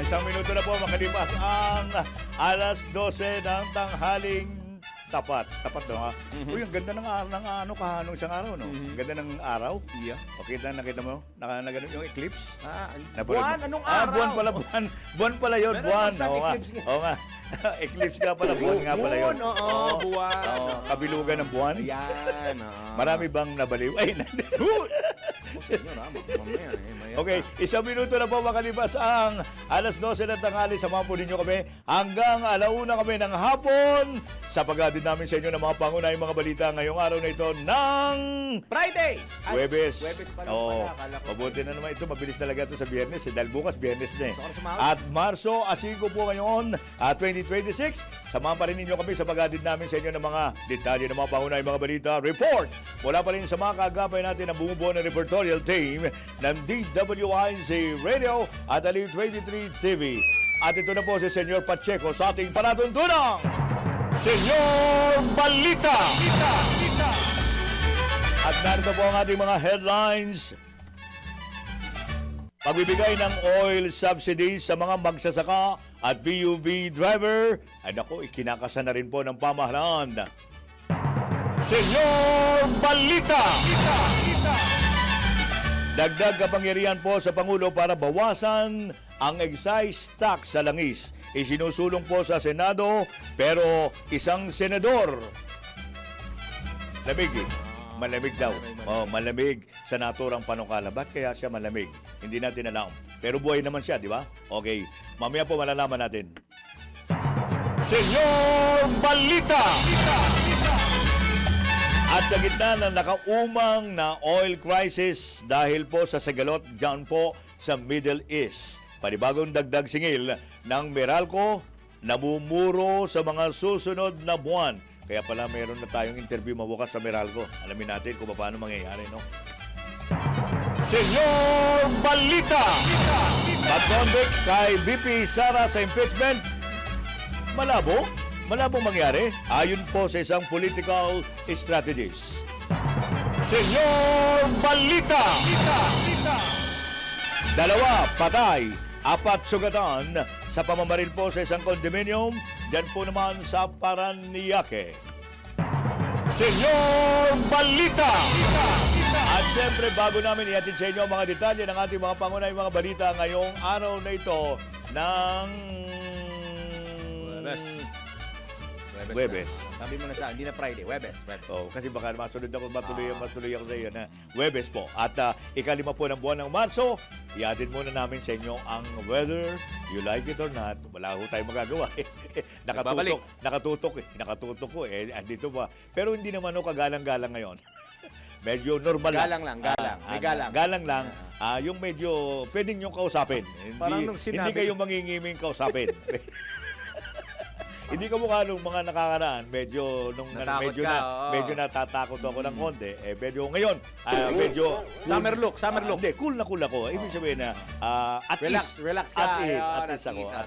isang minuto na po makalipas ang alas 12 ng tanghaling tapat. Tapat daw ha. Uy, ang ganda ng araw, ng ano, kahanong isang araw, no? Ang ganda ng araw. Yeah. Okay, nakita mo? Na ganun yung eclipse. Buwan, anong araw? Buwan pala, buwan. Buwan pala yun, Meron buwan. isang Oo nga. eclipse nga. Oo nga. Eclipse nga pala, buwan nga pala yun. Buwan, oo, buwan. Oo, kabilugan ng buwan. Ayan. Marami bang nabaliw? Ay, Senyor, mamaya eh. Okay, isang minuto na po makalipas ang alas 12 ng tanghali. Samahan po ninyo kami hanggang alauna kami ng hapon sa paghatid namin sa inyo ng mga pangunahing mga balita ngayong araw na ito ng Friday! Huwebes. Huwebes pa lang Oo, pala. Akala ko. mabuti na naman ito. Mabilis talaga ito sa Biyernes. Dahil bukas, Biyernes na eh. Gusto ko na sumahod. At Marso, 5 po ngayon, 2026. Samahan pa rin ninyo kami sa paghatid namin sa inyo ng mga detalye ng mga pangunahing mga balita. Report! Wala pa rin sa mga kagapay natin ang bumubuo ng reportorial team ng DWIZ Radio at Aliw 23 TV. At ito na po si Senyor Pacheco sa ating palatuntunang Senyor Balita! At narito po ang ating mga headlines. Pagbibigay ng oil subsidies sa mga magsasaka at PUV driver ay naku, ikinakasa na rin po ng pamahalaan. Senyor Balita! Dagdag kapangyarihan po sa Pangulo para bawasan ang excise tax sa langis. Isinusulong po sa Senado pero isang senador lamig eh. Malamig daw. Oh, malamig sa naturang panukala. Ba't kaya siya malamig? Hindi natin alam. Pero buhay naman siya, di ba? Okay. Mamaya po malalaman natin. Senyor Balita! At sa gitna ng nakaumang na oil crisis dahil po sa sagalot dyan po sa Middle East, panibagong dagdag singil ng Meralco namumuro sa mga susunod na buwan. Kaya pala mayroon na tayong interview mabukas sa Meralco. Alamin natin kung paano mangyayari, no? Senyor Balita! Pag-convict kay BP Sara sa impeachment, malabo? Malabo mangyari ayon po sa isang political strategist. Senyor Balita! Dalawa patay, 4 sugatan sa pamamaril po sa isang condominium dyan po naman sa Paranaque. Senyor Balita! At siyempre bago namin ihatid sa inyo ang mga detalye ng ating mga pangunahing mga balita ngayong araw na ito ng Huwebes. Sabi mo na sa hindi na Friday, Huwebes. Oh, kasi baka matuloy ako sa iyo na Huwebes po. At ikalima po ng buwan ng Marso, ihatid muna namin sa inyo ang weather. You like it or not, wala ko tayong magagawa. Nakatutok ko eh. Andito pa. Pero hindi naman ako kagalang-galang ngayon. Medyo normal galang lang. May galang. Galang lang. Yung medyo pwedeng nyo kausapin. Hindi kayo mangingiming kausapin. Hindi ka mukha nung mga nakakaraan, medyo natatakot ako ng konti. Medyo ngayon, medyo Summer look. Hindi, cool ako. Ibig sabihin na at Relax At ka.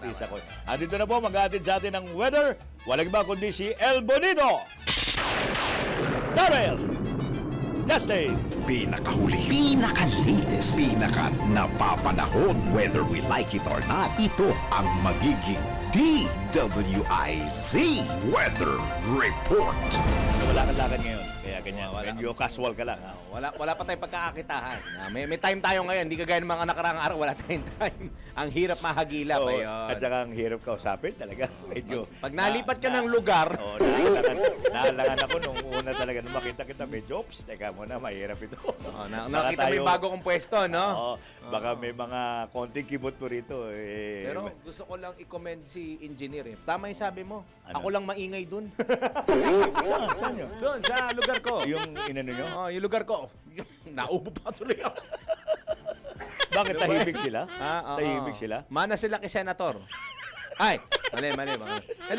ease ako. Dito na po, mag-aatid sa atin ng weather. Walang iba kundi si El Bonito. Darrell Justin. Pinakahuli, pinaka-latest, pinaka-napapanahon. Whether we like it or not, ito ang magiging DWIZ Weather Report. Wala kang lakad ngayon, kaya ganyan. Medyo casual ka lang. Wala pa tayong pagkakakitahan. May time tayo ngayon. Hindi kagaya ng mga nakaraang araw. Wala tayong time. Ang hirap mahagilap. Oo, at saka ang hirap kausapin talaga. Medyo, Pag nalipat ka ng lugar. naalangan ako nung una talaga. Nung makita kita, medyo, teka muna, mahirap ito. Nakita mo yung bago kong pwesto, no? Baka may mga konting kibot po rito. Pero gusto ko lang i-commend si engineer. Tama yung sabi mo. Ano? Ako lang maingay dun. Saan yun? Doon, sa lugar ko. Yung inano nyo? Yung lugar ko. Naubo pa tuloy ako. Bakit tahimik sila? Tahimik sila? Mana sila kay Senator. Ay, mali.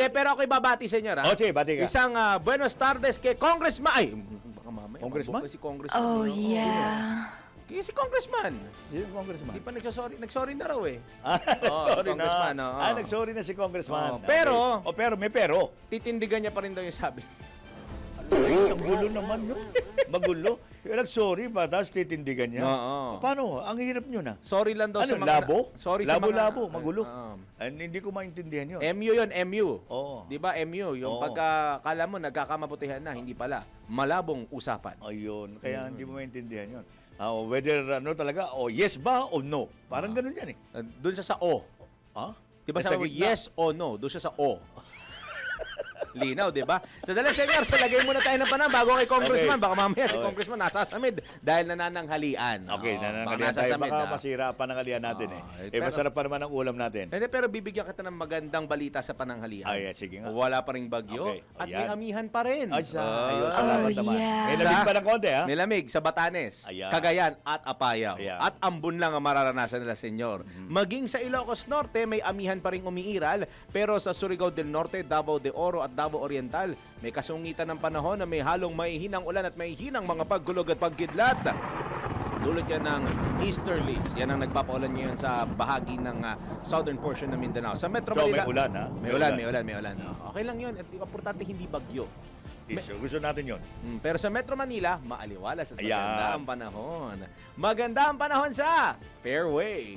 Pero ako'y babati sa inyo, ha? Sige, bati ka. Isang buenos tardes kay Congressman. Ay, baka mamaya. Congressman? Si Congressman. Oh, yeah. Kaya si Congressman. Sino Congressman? Hindi pa nagsorry. Nagsorry na raw eh. Sorry Congressman, na. oo. Nagsorry na si Congressman. Pero, Okay. Pero, may pero. titindigan niya pa rin daw yung sabi. Ay, ang gulo naman, no? Magulo. Kaya sorry pa, tapos titindigan niya. Oo. Paano? Ang hirap nyo na. Sorry lang daw Ano, sa mga... labo? Sorry sa mga... Labo-labo, magulo. Oo. Hindi ko maintindihan yun. MU yun, MU. Oo. Di ba, MU? Yung Oo. pagkakala mo, nagkakamabutihan na, hindi pala. Malabong usapan. Ayun, kaya hindi mo maintindihan yun. Whether talaga, yes ba o no? Parang ganun yan eh. Doon siya sa O. Ha? Di ba Nasa sabi mo, gitna. yes o no? Doon siya sa O. Linaw, di ba? So, dali, senyor, so lagay muna tayo ng panahon bago kay Congressman. Okay. Baka mamaya si Okay. Congressman nasasamid dahil nanananghalian. Okay, Oo, nananangalian tayo. nasasamid Baka na. masira pa panangalian natin pero- masarap pa naman ang ulam natin. Hindi, pero bibigyan kita ng magandang balita sa pananghalian. Ay, sige nga. Wala pa ring bagyo Okay, at may ayan. amihan pa rin. Ay, ayun, salamat naman. yeah. May lamig pa ng konti, ha? May lamig sa Batanes, Ayan. Cagayan at Apayao. Ayan. At Ambon lang ang mararanasan nila, senyor. Maging sa Ilocos Norte, may amihan pa rin umiiral. Pero sa Surigao del Norte, Davao de Oro at Davao Oriental, may kasungitan ng panahon na may halong mahihinang ulan at mahihinang mga pagkulog at pagkidlat. Dulot yan ng easterlies. Yan ang nagpapaulan ngayon sa bahagi ng southern portion ng Mindanao. Sa Metro So, Manila, may ulan, ha? May ulan. Okay lang yun. At importante hindi bagyo. Gusto natin yun. Pero sa Metro Manila, maaliwalas at Ayan. maganda ang panahon. Maganda ang panahon sa Fairway.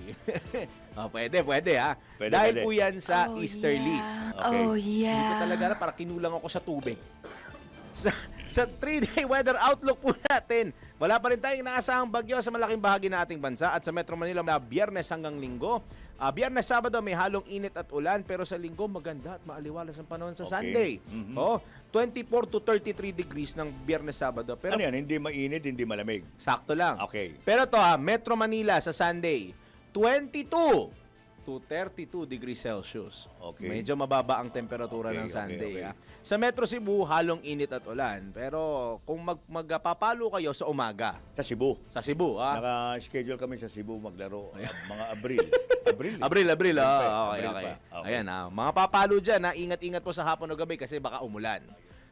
Pwede ha. Pwede, Dahil pwede. po yan sa Oh, easterlies. yeah. Okay. Oh, Hindi ko yeah. talaga na para kinulang ako sa tubig. Sa 3-day weather outlook po natin, wala pa rin tayong inaasahang bagyo sa malaking bahagi ng ating bansa at sa Metro Manila na Biyernes hanggang Linggo. Biyernes, Sabado may halong init at ulan pero sa Linggo maganda at maaliwalas ang panahon sa Okay. Sunday. Mhm. 24 to 33 degrees ng Biyernes, Sabado. Pero Ano yan? Hindi mainit, hindi malamig. sakto lang. Okay. Pero to Metro Manila sa Sunday, 22 to 32 degrees Celsius. Okay. Medyo mababa ang temperatura Okay, ng okay, Sunday. okay. Sa Metro Cebu, halong init at ulan. Pero kung magpapalo kayo sa umaga, Sa Cebu. sa Cebu, Naka-schedule kami sa Cebu maglaro. Mga Abril. Abril, pa, okay, Abril okay. pa. Okay. Ayan, mga papalo dyan, ingat-ingat po sa hapon o gabi kasi baka umulan.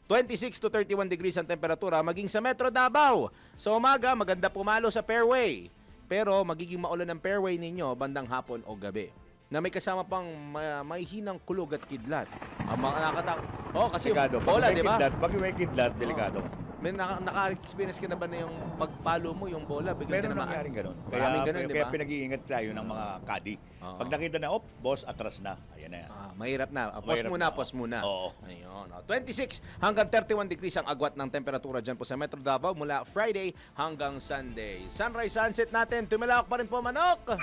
26 to 31 degrees ang temperatura, maging sa Metro Davao. Sa umaga, maganda pumalo sa fairway. Pero magiging maulan ang fairway ninyo bandang hapon o gabi. Na may kasama pang may hinang kulog at kidlat. Ang mga nakatakot. Kasi Delikado. bola, di ba? Pag may kidlat, delikado. May naka-experience ka na ba na yung pagpalo mo yung bola? Meron na nangyaring ganun. Maraming ganun, di Kaya ba? pinag-iingat tayo ng mga kadi. Oo. Pag nakita na, boss, atras na. Ayan na yan. Mahirap na. Mahirap Pause muna. Oo. Ayun. 26 hanggang 31 degrees ang agwat ng temperatura dyan po sa Metro Davao mula Friday hanggang Sunday. Sunrise, sunset natin. Tumilawak pa rin po, manok.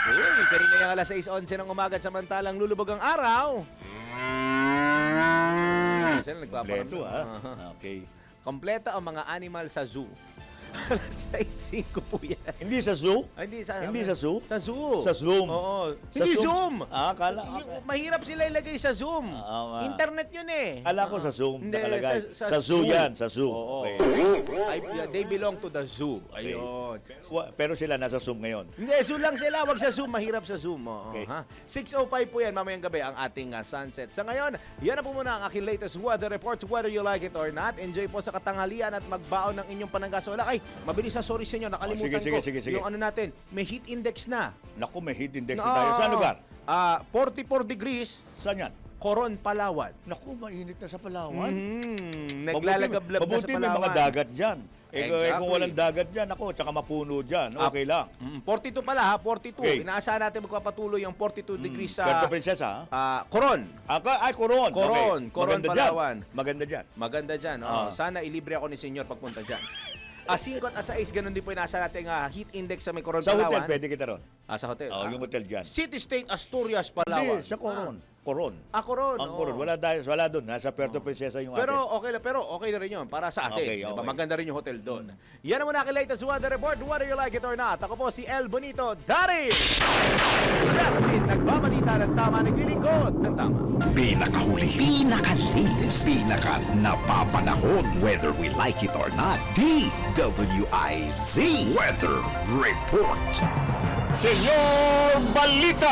Uy, kanina yung alas 6:11 ng umaga at samantalang lulubog ang araw. Sila Kompleto, nagpaparamdam. ha? Okay. Kompleta ang mga animal sa zoo. Alas 6:05 po yan. Hindi sa zoo? Hindi sa zoo? Sa zoo. Sa Zoom? Oo. Sa Hindi Zoom? Zoom. Kala. Mahirap sila ilagay sa Zoom. Oo nga. Internet yun eh. Kala ko sa Zoom Hindi, nakalagay. sa Sa zoo zoo. yan, sa zoo. Oo. Okay. They belong to the zoo. Okay. Ayun. Pero sila nasa Zoom ngayon. Hindi, zoo lang sila. Wag sa Zoom. Mahirap sa Zoom. Oo, Okay. ha? 6:05 po yan. Mamayang gabi ang ating sunset. Sa ngayon, yan na po muna ang aking latest weather report. Whether you like it or not, enjoy po sa katanghalian at magbaon ng inyong pananggasolak. Ay, mabilis na sorry sa inyo. Nakalimutan sige, ko. sige. Yung ano natin, may heat index na. Naku, may heat index na tayo. Saan lugar? 44 degrees, Saan yan? Coron, Palawan. Naku, mainit na sa Palawan. Naglalagablab na sa Mabuti may Palawan. mga dagat dyan. Exactly. Kung walang dagat dyan, ako, tsaka mapuno dyan, okay lang. 42 pala ha, 42. Okay. Inaasahan natin magpapatuloy yung 42 degrees sa Puerto Princesa, ha? Coron. Coron. Coron, Okay. Coron, Maganda Palawan. Dyan. Maganda dyan. Maganda dyan. Sana ilibre ako ni Senyor pagpunta dyan. 5 at 6, ganun din po inaasahan natin heat index sa may Coron, Sa Palawan. hotel, pwede kita ron. Sa hotel. Yung hotel dyan. City State, Asturias, Palawan. Hindi, sa Coron. Coron. Coron. Ang oo. Coron. Wala doon. Nasa Puerto Princesa yung Pero atin. okay na rin yun para sa atin. Okay, Diba? okay. Maganda rin yung hotel doon. Yan naman aking latest weather report. Whether you like it or not. Ako po si El Bonito Dari. Justin, nagbabalita ng tama, naglilingkod ng tama. Pinakahuli, pinaka-latest, pinaka-napapanahon, whether we like it or not, DWIZ Weather Report. Senyor Balita!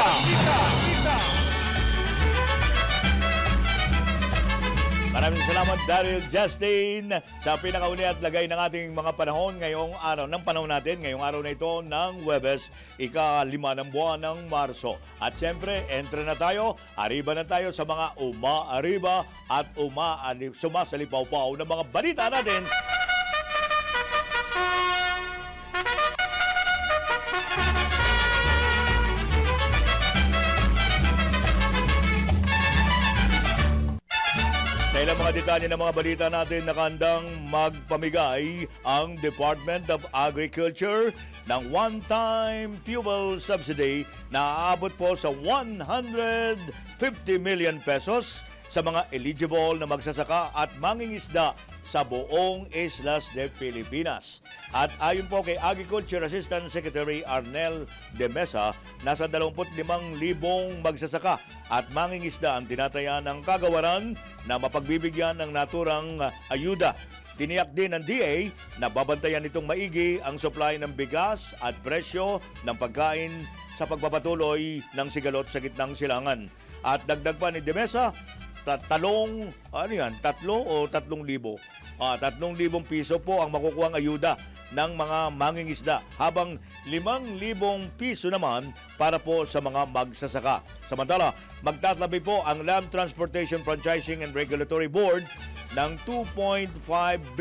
Maraming salamat, Daryl Justin, sa pinakauli at lagay ng ating mga panahon ngayong araw, ng panahon natin, ngayong araw na ito ng Huwebes, ika-5 ng buwan ng Marso. At siyempre, entre na tayo, arriba na tayo sa mga uma-arriba at sumasalipaw-paw ng mga balita natin. Sa ilang mga detalye ng mga balita natin, nakandang magpamigay ang Department of Agriculture ng one-time fuel subsidy na aabot po sa 150 million pesos sa mga eligible na magsasaka at mangingisda sa buong Islas de Pilipinas. At ayon po kay Agriculture Assistant Secretary Arnel de Mesa, nasa 25,000 magsasaka at mangingisda ang tinataya ng kagawaran na mapagbibigyan ng naturang ayuda. Tiniyak din ng DA na babantayan nitong maigi ang supply ng bigas at presyo ng pagkain sa pagpapatuloy ng sigalot sa gitnang silangan. At dagdag pa ni De Mesa, 3,000 piso po ang makukuhang ayuda ng mga mangingisda, habang 5,000 piso naman para po sa mga magsasaka. Samantala, magtatabi po ang Land Transportation Franchising and Regulatory Board ng 2.5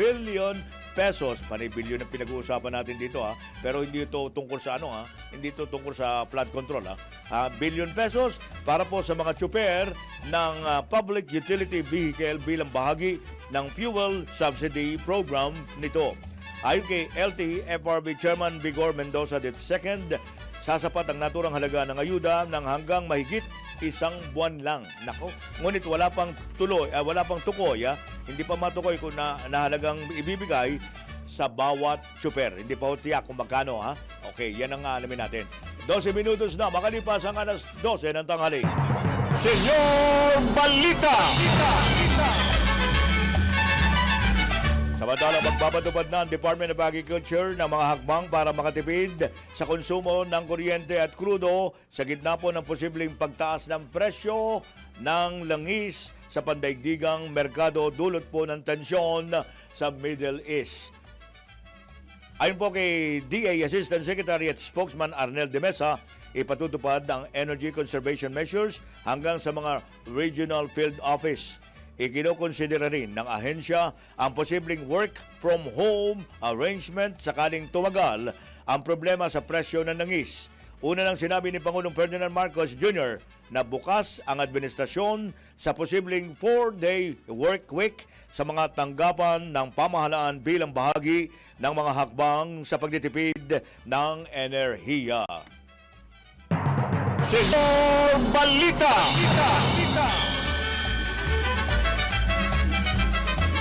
billion pesos. Panay bilyon ang pinag-uusapan natin dito, pero hindi ito tungkol sa hindi ito tungkol sa flood control, billion pesos para po sa mga tsuper ng public utility vehicle bilang bahagi ng fuel subsidy program nito. Ayon kay LTFRB Chairman Vigor Mendoza II, sasapat ang naturang halaga ng ayuda ng hanggang mahigit 1 buwan lang. Nako, ngunit wala pang tukoy, hindi pa matukoy kung na halagang ibibigay sa bawat tsuper. Hindi pa tiyak kung magkano, Okay, yan ang alamin natin. 12 minutos na, makalipas ang alas 12 ng tanghali. Senyor Balita! Samantala, magpapatupad na ang Department of Agriculture ng mga hakbang para makatipid sa konsumo ng kuryente at krudo sa gitna po ng posibleng pagtaas ng presyo ng langis sa pandaigdigang merkado dulot po ng tensyon sa Middle East. Ayon po kay DA Assistant Secretary at Spokesman Arnel de Mesa, ipatutupad ang energy conservation measures hanggang sa mga regional field office. Ikinokonsidera rin ng ahensya ang posibleng work from home arrangement sakaling tumagal ang problema sa presyo ng langis. Una nang sinabi ni Pangulong Ferdinand Marcos Jr. na bukas ang administrasyon sa posibleng 4-day work week sa mga tanggapan ng pamahalaan bilang bahagi ng mga hakbang sa pagtitipid ng enerhiya. Senyor Balita!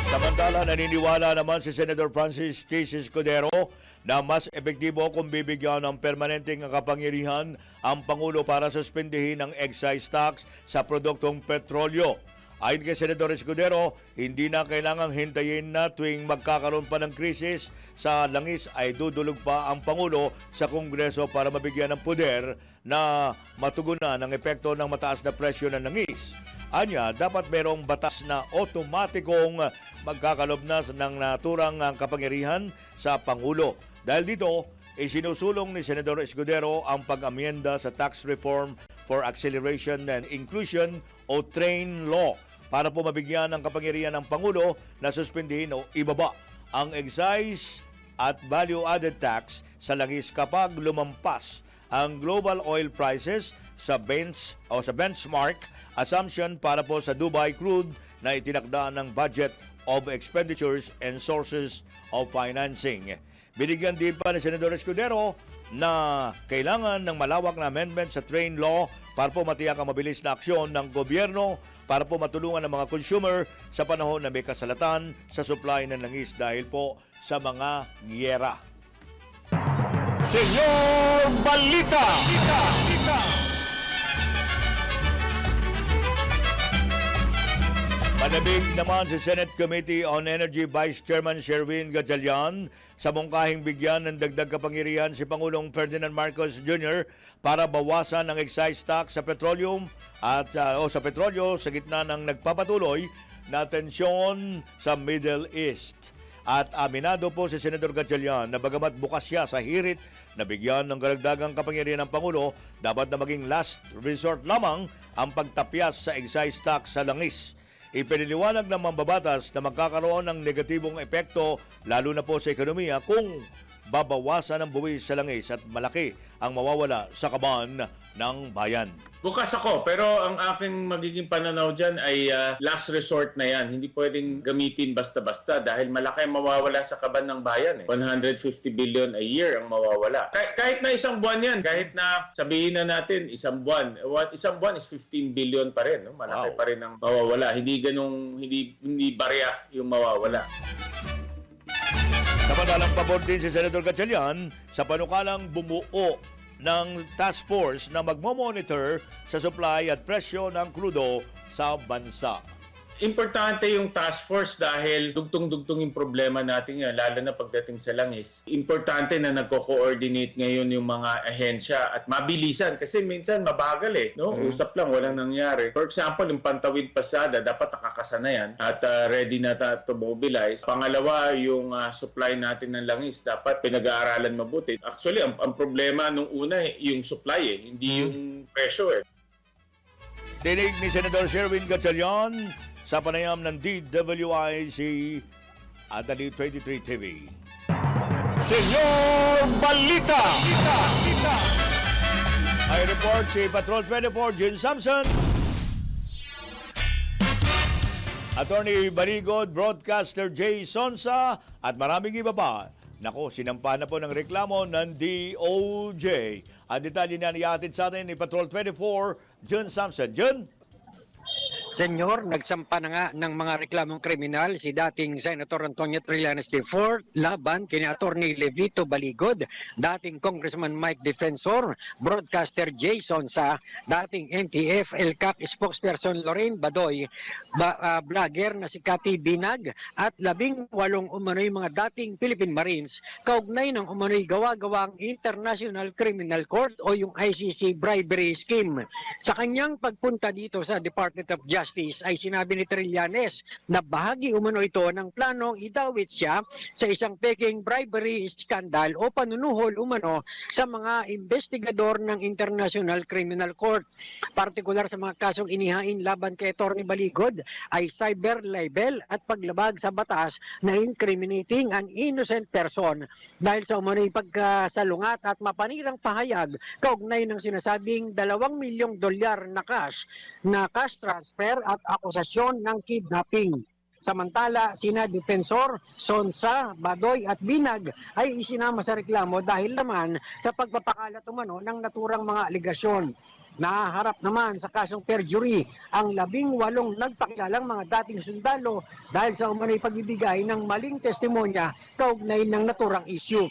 Samantala, naniniwala naman si Senator Francis Chase Escudero na mas epektibo kung bibigyan ng permanenteng kapangyarihan ang Pangulo para suspendihin ang excise tax sa produktong petrolyo. Ayon kay Senador Escudero, hindi na kailangang hintayin na tuwing magkakaroon pa ng krisis sa langis ay dudulog pa ang Pangulo sa Kongreso para mabigyan ng poder na matugunan ang epekto ng mataas na presyo ng langis. Anya, dapat merong batas na otomatikong magkakalob na ng naturang kapangyarihan sa Pangulo. Dahil dito, isinusulong ni Senador Escudero ang pag-amyenda sa Tax Reform for Acceleration and Inclusion o TRAIN Law para po mabigyan ng kapangyarihan ng Pangulo na suspindihin o ibaba ang excise at value-added tax sa langis kapag lumampas ang global oil prices sa benchmark assumption para po sa Dubai crude na itinakda ng Budget of Expenditures and Sources of Financing. Binigyan din pa ni Senador Escudero na kailangan ng malawak na amendment sa train law para po matiyak ang mabilis na aksyon ng gobyerno para po matulungan ang mga consumer sa panahon na may kasalatan sa supply ng langis dahil po sa mga giyera. Senyor Balita! Manabig naman si Senate Committee on Energy Vice Chairman Sherwin Gatchalian sa mungkahing bigyan ng dagdag kapangyarihan si Pangulong Ferdinand Marcos Jr. para bawasan ang excise tax sa petroleum at sa petrolyo sa gitna ng nagpapatuloy na tensyon sa Middle East. At aminado po si Senador Gatchalian na bagamat bukas siya sa hirit na bigyan ng karagdagang kapangyarihan ng Pangulo, dapat na maging last resort lamang ang pagtapyas sa excise tax sa langis. Ipiniliwanag ng mambabatas na magkakaroon ng negatibong epekto lalo na po sa ekonomiya kung babawasan ang buwis sa langis at malaki ang mawawala sa kaban ng bayan. Bukas ako, pero ang aking magiging pananaw dyan ay last resort na yan. Hindi pwedeng gamitin basta-basta dahil malaki ang mawawala sa kaban ng bayan. 150 billion a year ang mawawala. Kahit na isang buwan yan, kahit na sabihin na natin isang buwan is 15 billion pa rin. No? Malaki pa rin ang mawawala. Hindi barya yung mawawala. Samantalang pabor din si Senator Gatchalian sa panukalang bumuo ng task force na magmo-monitor sa supply at presyo ng krudo sa bansa. Importante yung task force dahil dugtong-dugtong yung problema natin yan, lalo na pagdating sa langis. Importante na nagko-coordinate ngayon yung mga ahensya at mabilisan kasi minsan mabagal no? Usap lang, walang nangyari. For example, yung Pantawid Pasada, dapat nakakasa na yan at ready na to mobilize. Pangalawa, yung supply natin ng langis, dapat pinag-aaralan mabuti. Actually, ang problema nung una, yung supply hindi yung presyo Dinig ni Senator Sherwin Gatchalian sa panayam ng DWIC at Ali23 TV. Senyor Balita! Ay report si Patrol 24 Jun Samson. Attorney Barigod, Broadcaster Jay Sonsa at maraming iba pa. Nako, sinampa na po ng reklamo ng DOJ. Ang detalye niyan iatid sa atin ni Patrol 24 Jun Samson. Jun? Senyor, nagsampa na nga ng mga reklamong kriminal si dating Senator Antonio Trillanes IV laban kina Attorney Levito Baligod, dating Congressman Mike Defensor, broadcaster Jason Sa, dating NTF LCAC spokesperson Lorraine Badoy, vlogger na si Cathy Binag at 18 umano'y mga dating Philippine Marines kaugnay ng umano'y gawa-gawang International Criminal Court o yung ICC bribery scheme. Sa kanyang pagpunta dito sa Department of Justice ay sinabi ni Trillanes na bahagi umano ito ng planong idawit siya sa isang peking bribery scandal o panunuhol umano sa mga investigador ng International Criminal Court. Partikular sa mga kasong inihain laban kay Atty. Baligod ay cyber libel at paglabag sa batas na incriminating an innocent person dahil sa umano'y pagkasalungat at mapanirang pahayag kaugnay ng sinasabing $2 milyong na cash transfer at akusasyon ng kidnapping. Samantala, sina Defensor, Sonsa, Badoy at Binag ay isinama sa reklamo dahil naman sa pagpapakalat umano ng naturang mga aligasyon. Naharap naman sa kasong perjury ang 18 nagpakilalang mga dating sundalo dahil sa umano'y pagbibigay ng maling testimonya kaugnay ng naturang issue.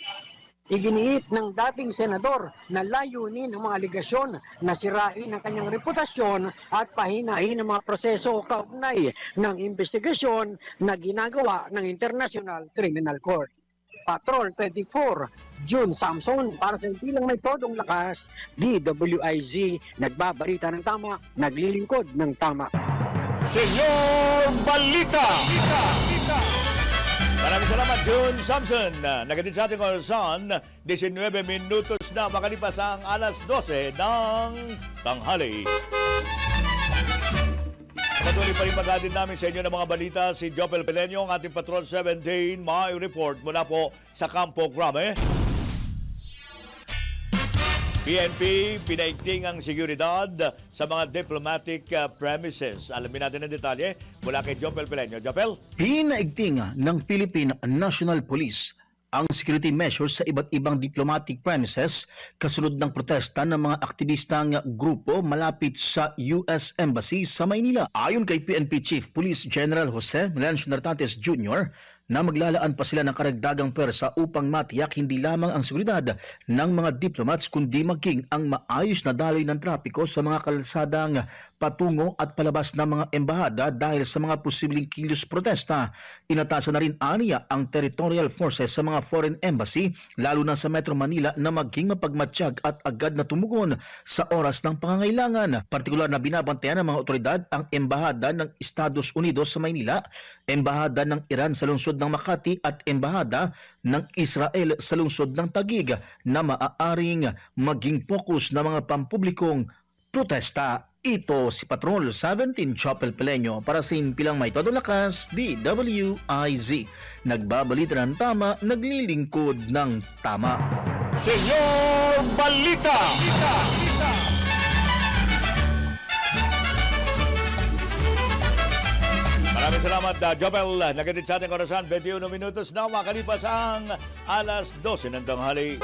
Iginiit ng dating senador na layunin ng mga aligasyon na sirain ang kanyang reputasyon at pahinain ang mga proseso kaugnay ng investigasyon na ginagawa ng International Criminal Court. Patrol 24, June Samson, para sa bilang may todong lakas, DWIZ, nagbabalita ng tama, naglilingkod ng tama. Senyor Balita! Maraming salamat, Jun Samson. Nagatid sa ating orasan, 19 minutos na makalipas ang alas 12 ng tanghali. Patuloy pa rin pag-atin namin sa inyo ng mga balita si Jopel Pelenyo, ang ating Patrol 17, may report mula po sa Campo Grame. PNP, pinaigting ang seguridad sa mga diplomatic premises. Alamin natin ang detalye mula kay Jopel Pelenyo. Jopel? Pinaigting ng Philippine National Police ang security measures sa iba't ibang diplomatic premises kasunod ng protesta ng mga aktivistang grupo malapit sa US Embassy sa Maynila. Ayon kay PNP Chief Police General Jose Melancio Nartates Jr., na maglalaan pa sila ng karagdagang pwersa upang matiyak hindi lamang ang seguridad ng mga diplomats kundi maging ang maayos na daloy ng trapiko sa mga kalsadang patungo at palabas ng mga embahada dahil sa mga posibleng kilos protesta. Inatasan na rin aniya ang territorial forces sa mga foreign embassy lalo na sa Metro Manila na maging mapagmatsyag at agad na tumugon sa oras ng pangangailangan. Partikular na binabantayan ng mga otoridad ang embahada ng Estados Unidos sa Maynila, embahada ng Iran sa lungsod ng Makati at embahada ng Israel sa lungsod ng Taguig na maaaring maging focus ng mga pampublikong protesta. Ito si Patrol 17 Chopel Peleño para sa Impilang May Todo Lakas, DWIZ. Nagbabalita ng tama, naglilingkod ng tama. Senyor Balita! Maraming salamat, Jobel. Nagatid sa ating orasan, 21 minutos na makalipas ang alas 12 ng tanghali.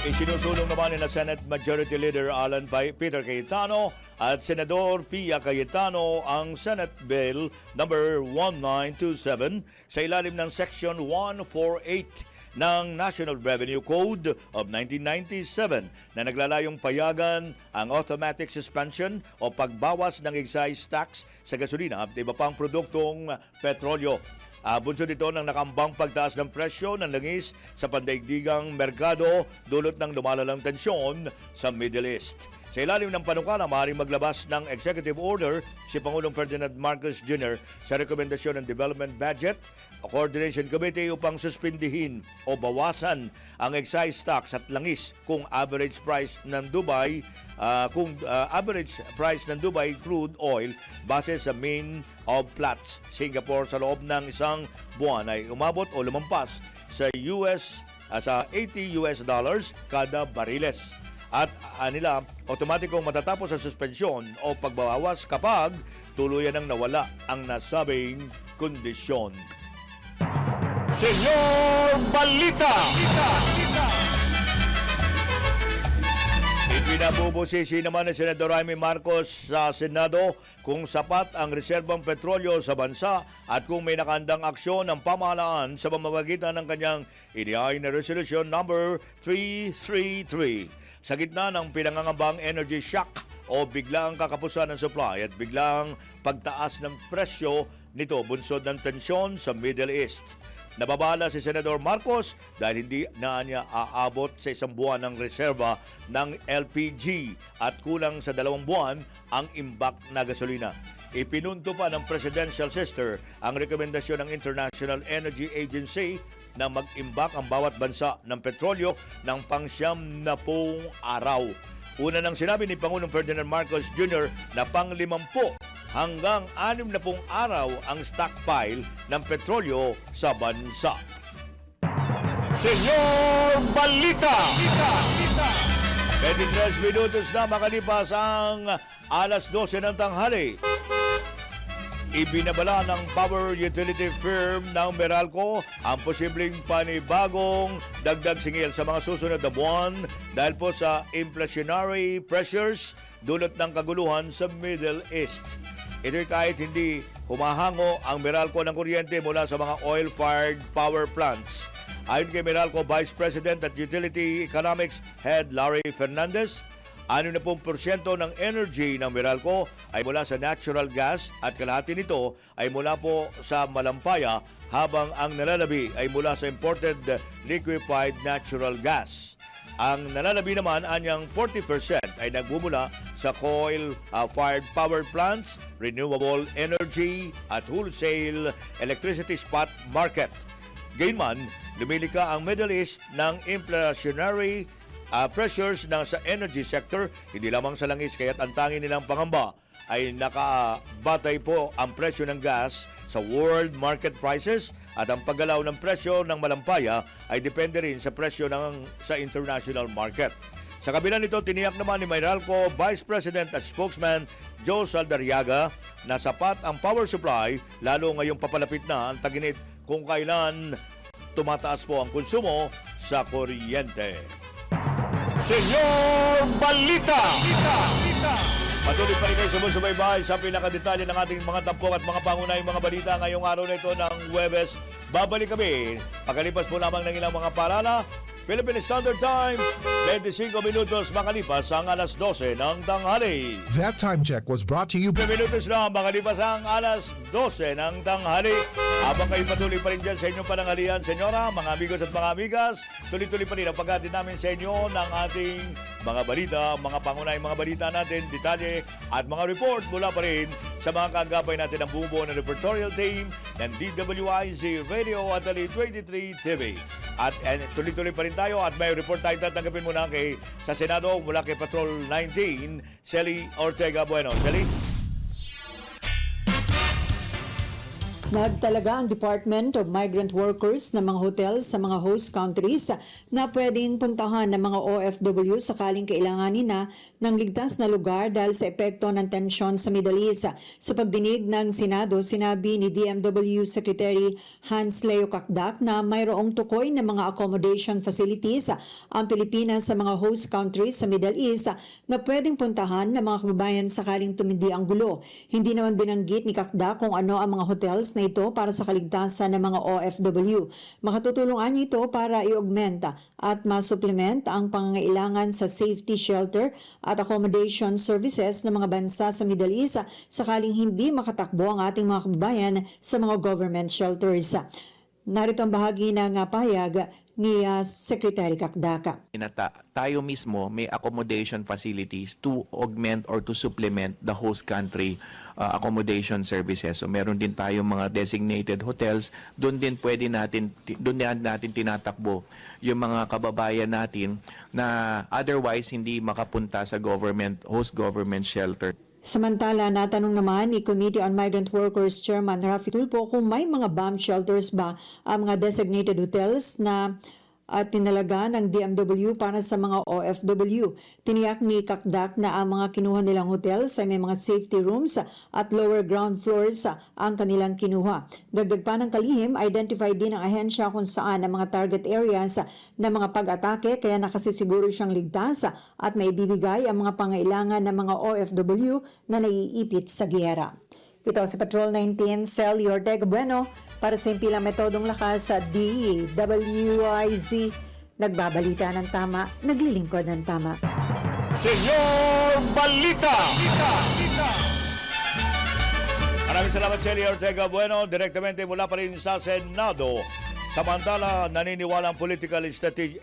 Isinusulong naman ni na Senate Majority Leader Alan Peter Cayetano at Senador Pia Cayetano ang Senate Bill number 1927 sa ilalim ng Section 148 ng National Revenue Code of 1997 na naglalayong payagan ang automatic suspension o pagbawas ng excise tax sa gasolina at iba pang produktong petrolyo. Bunsod ito ng nakambang pagtaas ng presyo ng langis sa pandaigdigang merkado dulot ng lumalalang tensyon sa Middle East. Sa ilalim ng panukala, maaaring maglabas ng executive order si Pangulong Ferdinand Marcos Jr. sa Rekomendasyon ng Development Budget o Coordination Committee upang suspindihin o bawasan ang excise tax at langis kung average price ng Dubai crude oil base sa mean of Platts Singapore sa loob ng isang buwan ay umabot o lumampas sa sa $80 kada bariles. At nila, otomatikong matatapos ang suspensyon o pagbabawas kapag tuluyan ng nawala ang nasabing kondisyon. Senyor Balita! Ipinabubusisi naman ni Senador Jaime Marcos sa Senado kung sapat ang reserbang petrolyo sa bansa at kung may nakandang aksyon ng pamahalaan sa pamamagitan ng kanyang inihain na Resolution number 333. Sa gitna ng pinangangambang energy shock o biglang kakapusan ng supply at biglang pagtaas ng presyo nito bunsod ng tensyon sa Middle East. Nababala si Senador Marcos dahil hindi na niya aabot sa isang buwan ng reserba ng LPG at kulang sa 2 buwan ang imbak na gasolina. Ipinunto pa ng Presidential Sister ang rekomendasyon ng International Energy Agency na mag-imbak ang bawat bansa ng petrolyo ng pang-90 araw. Una nang sinabi ni Pangulong Ferdinand Marcos Jr. na pang-50 hanggang 60 araw ang stockpile ng petrolyo sa bansa. Senyor Balita! 23 minutos na makalipas ang alas 12 ng tanghali. Ibinabala ng power utility firm ng Meralco ang posibleng panibagong dagdag singil sa mga susunod na buwan dahil po sa inflationary pressures dulot ng kaguluhan sa Middle East. Ito'y kahit hindi humahango ang Meralco ng kuryente mula sa mga oil-fired power plants. Ayon kay Meralco Vice President at Utility Economics Head Larry Fernandez, 60% ng energy ng Meralco ay mula sa natural gas at kalahati nito ay mula po sa malampaya habang ang nalalabi ay mula sa imported liquefied natural gas. Ang nalalabi naman anyang 40% ay nagmumula sa coal-fired power plants, renewable energy at wholesale electricity spot market. Gayunman, lumilika ang Middle East ng inflationary pressures na sa energy sector, hindi lamang sa langis kaya't ang tanging nilang pangamba ay nakabatay po ang presyo ng gas sa world market prices at ang paggalaw ng presyo ng malampaya ay depende rin sa presyo sa international market. Sa kabila nito, tiniyak naman ni Meralco Vice President at Spokesman Joe Saldarriaga na sapat ang power supply lalo ngayong papalapit na ang tag-init kung kailan tumataas po ang konsumo sa kuryente. Senyor Balita! Patuloy pa rin kayo sumusubaybay sa pinakadetalye ng ating mga tampok at mga pangunahing mga balita ngayong araw na ito ng Huwebes. Babalik kami pagkalipas po lamang ng ilang mga parala. Philippine Standard Time, 25 minutos makalipas ang alas 12 ng tanghali. That time check was brought to you 2 minutos na makalipas ang alas 12 ng tanghali. Habang kayo patuloy pa rin dyan sa inyong pananghalian, senyora, mga amigos at mga amigas, tuloy-tuloy pa rin ang pagkatid namin sa inyo ng ating mga balita, mga pangunahing mga balita natin, detalye at mga report mula pa rin sa mga kagabay natin ng buong ng reportorial team ng DWIZ Radio at Ali 23 TV. At tuloy-tuloy pa rin tayo at may report tayo tatanggapin muna sa Senado mula kay Patrol 19, Shelly Ortega Bueno. Shelly? Nagtalaga ang Department of Migrant Workers ng mga hotels sa mga host countries na pwedeng puntahan ng mga OFW sakaling kailanganin na ng ligtas na lugar dahil sa epekto ng tensyon sa Middle East. Sa pagdinig ng Senado, sinabi ni DMW Secretary Hans Leo Kakdak na mayroong tukoy na mga accommodation facilities ang Pilipinas sa mga host countries sa Middle East na pwedeng puntahan ng mga kababayan sakaling tumindi ang gulo. Hindi naman binanggit ni Kakdak kung ano ang mga hotels na ito para sa kaligtasan ng mga OFW. Makatutulungan niya ito para i-augmenta at ma-supplement ang pangangailangan sa safety shelter at accommodation services ng mga bansa sa Middle East sakaling hindi makatakbo ang ating mga kababayan sa mga government shelters. Narito ang bahagi ng pahayag ni Secretary Kakdaka. Tayo mismo may accommodation facilities to augment or to supplement the host country accommodation services. So meron din tayong mga designated hotels, doon din natin tinatakbo yung mga kababayan natin na otherwise hindi makapunta sa host government shelter. Samantala, natanong naman ni Committee on Migrant Workers Chairman Rafi Tulfo kung may mga bomb shelters ba ang mga designated hotels na tinalaga ng DMW para sa mga OFW. Tiniyak ni Kakdak na ang mga kinuha nilang hotels ay may mga safety rooms at lower ground floors ang kanilang kinuha. Dagdag pa ng kalihim, identify din ng ahensya kung saan ang mga target areas ng mga pag-atake kaya nakasisiguro siyang ligtas at may bibigay ang mga pangailangan ng mga OFW na naiipit sa giyera. Ito si Patrol 19, Shelly Ortega Bueno, para sa impilang metodong lakas sa DWIZ. Nagbabalita ng tama, naglilingkod ng tama. Senyor Balita! Maraming salamat, Shelly Ortega Bueno, direktamente mula pa rin sa Senado. Samantala, naniniwala ang political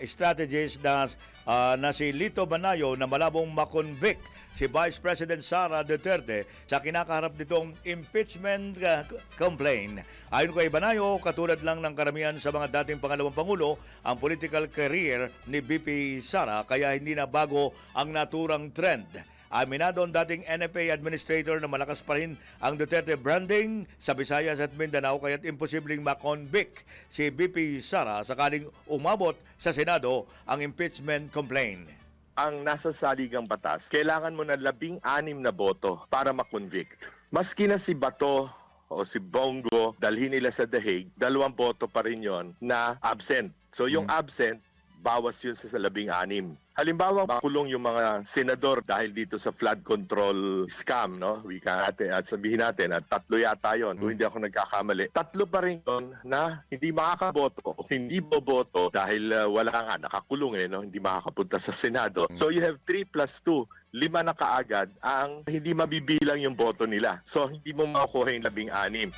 strategist na si Lito Banayo na malabong makonvict si Vice President Sara Duterte sa kinakaharap nitong impeachment complaint. Ayon kay Banayo, katulad lang ng karamihan sa mga dating pangalawang pangulo, ang political career ni VP Sara kaya hindi na bago ang naturang trend. Aminado ang dating NFA administrator na malakas pa rin ang Duterte branding sa Visayas at Mindanao kaya't imposibleng makonvict si VP Sara sakaling umabot sa Senado ang impeachment complaint. Ang nasa saligang batas, kailangan mo na 16 na boto para makonvict. Maski na si Bato o si Bongo, dalhin nila sa The Hague, 2 boto pa rin yon na absent. So yung absent, bawas yun sa 16. Halimbawa, makulong yung mga senador dahil dito sa flood control scam, no? Wika natin at sabihin natin at 3 yata yun, kung hindi ako nagkakamali. 3 pa rin yun na hindi makakaboto o hindi boboto dahil wala nga, nakakulong no? Hindi makakapunta sa Senado. So you have 3 plus 2. 5 na kaagad ang hindi mabibilang yung boto nila. So hindi mo makukuha yung 16.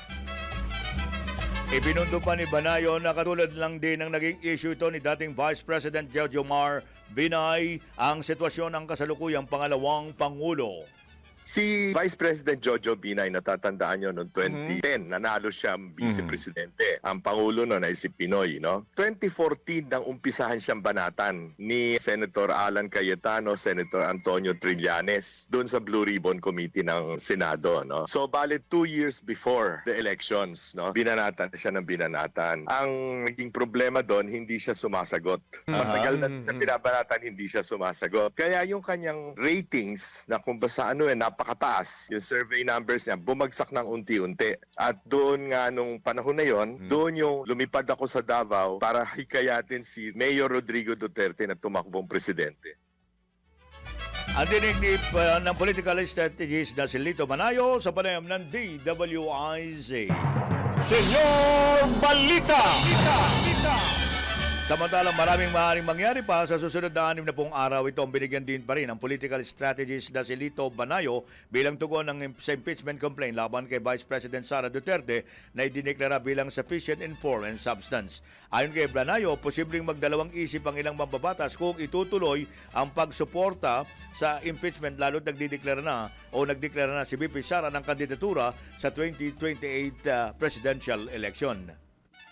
Ibinundo pa ni Banayo na katulad lang din ang naging issue ito ni dating Vice President Jojomar Binay ang sitwasyon ng kasalukuyang pangalawang Pangulo. Si Vice President Jojo Binay, natatandaan nyo, noong 2010, nanalo siya vice-presidente. Ang Pangulo noon ay si Pinoy, no? 2014, nang umpisahan siyang banatan ni Senator Alan Cayetano, Senator Antonio Trillanes, doon sa Blue Ribbon Committee ng Senado, no? So, bale 2 years before the elections, no? Binanatan siya ng binanatan. Ang naging problema doon, hindi siya sumasagot. Matagal na siya binabanatan, hindi siya sumasagot. Kaya yung kanyang ratings, na kung basta napakataas, yung survey numbers niya, bumagsak ng unti-unti. At doon nga nung panahon na yon, doon yung lumipad ako sa Davao para hikayatin si Mayor Rodrigo Duterte na tumakbong presidente. Ang dinig ng political strategist na si Lito Manayo sa panayam ng DWIZ. Senyor Balita! Samantalang maraming maaaring mangyari pa sa susunod na 60 araw, ito ang binigyan din pa rin ang political strategist na si Lito Banayo bilang tugon sa impeachment complaint laban kay Vice President Sara Duterte na idineklara bilang sufficient in form and substance. Ayon kay Banayo, posibleng magdalawang isip ang ilang mambabatas kung itutuloy ang pagsuporta sa impeachment lalo't nagdeklara na si VP Sara ng kandidatura sa 2028 presidential election.